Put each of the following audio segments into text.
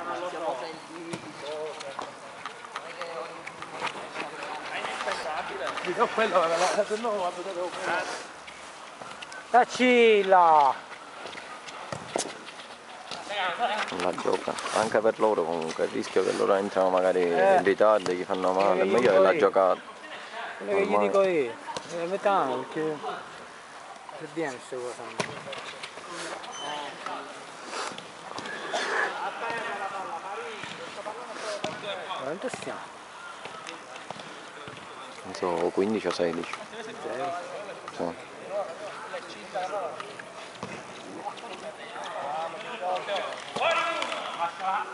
non lo so. È indispensabile. No, quello se no la potevo fare. Tacilla! La gioca, anche per loro comunque, il rischio che loro entrano magari in ritardo e gli fanno male, è meglio che la giocata. Quello che gli dico io, mettiamo perché perdiamo queste cose. Quanto stiamo? Non so, 15 o 16. Sì.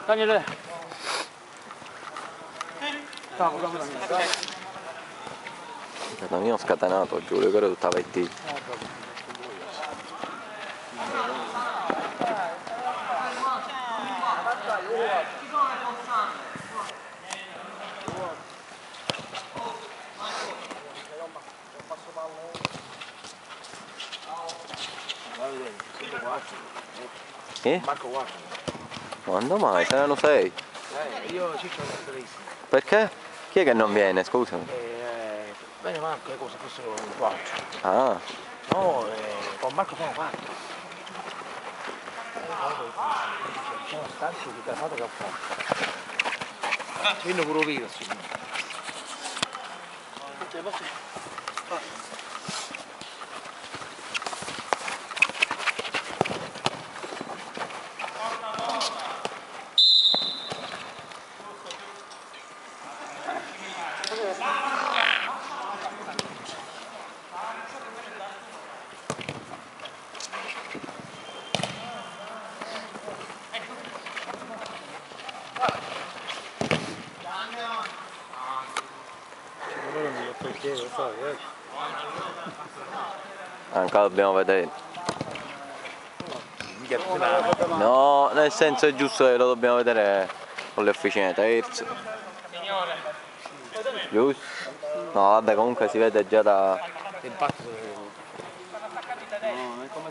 Daniele! Da mio ho scatenato, Giulio, che era tutta la partita. Marco guarda. Quando mai? Saranno 6. Io Ciccio non sto lì. Perché? Chi è che non viene, scusami? Bene Marco, come se fossero 4. Ah, No, con Marco sono 4. Sono stanchi di casata che ho fatto. Viene pure via, signore. anche lo dobbiamo vedere. No, nel senso è giusto che lo dobbiamo vedere con le officine terze. Giusto? No, vabbè, comunque si vede già da...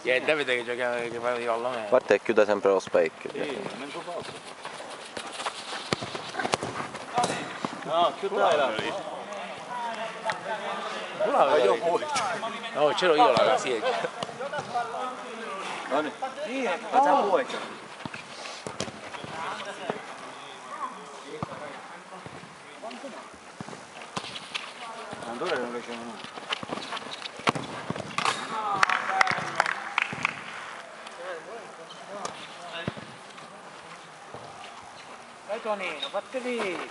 È Davide che gioca, che fa di gol a me. A parte che chiude sempre lo specchio. No, chiudela. No, c'ero io la casieggia. Cosa vuoi? Allora non facciamo nulla. Vai Tonino, fatti lì.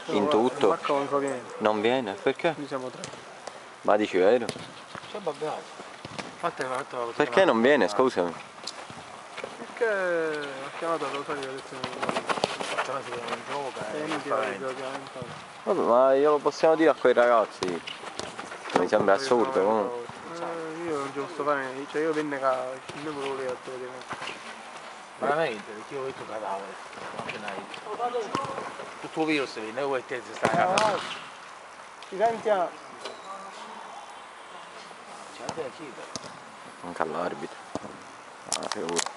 In tutto? Non viene? Perché? Noi siamo 3. Ma dici vero? C'è babbiato. Perché non viene, scusami? Perché ho chiamato a Rosario e ho detto non gioca e non Vabbè, ma glielo possiamo dire a quei ragazzi. Mi sembra assurdo comunque. Io non ci posso fare, cioè io venne qua, non me lo volevo vedere. Veramente, perché io ho detto cadavere, tutto virus viene, io e te si sta a casa. Ci sentiamo. C'è anche la chiesa. Anche all'arbitro. Ah, figura.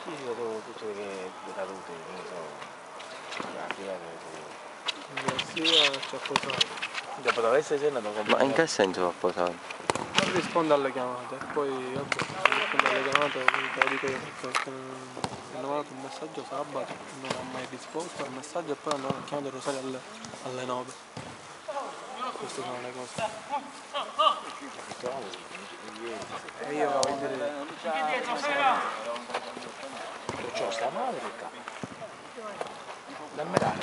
Sì, io devo tutte le cadute, non so. Sì, ci ha posato. Dopo deve essere senato con... Ma in che senso ha posato? Non risponde alle chiamate, poi vabbè, risponde alle chiamate, te lo dico io perché hanno mandato un messaggio sabato, non ha mai risposto al messaggio e poi hanno chiamato Rosario alle 9. Queste sono le cose. E io voglio dire... Perciò sta male per capo. Dammi dare.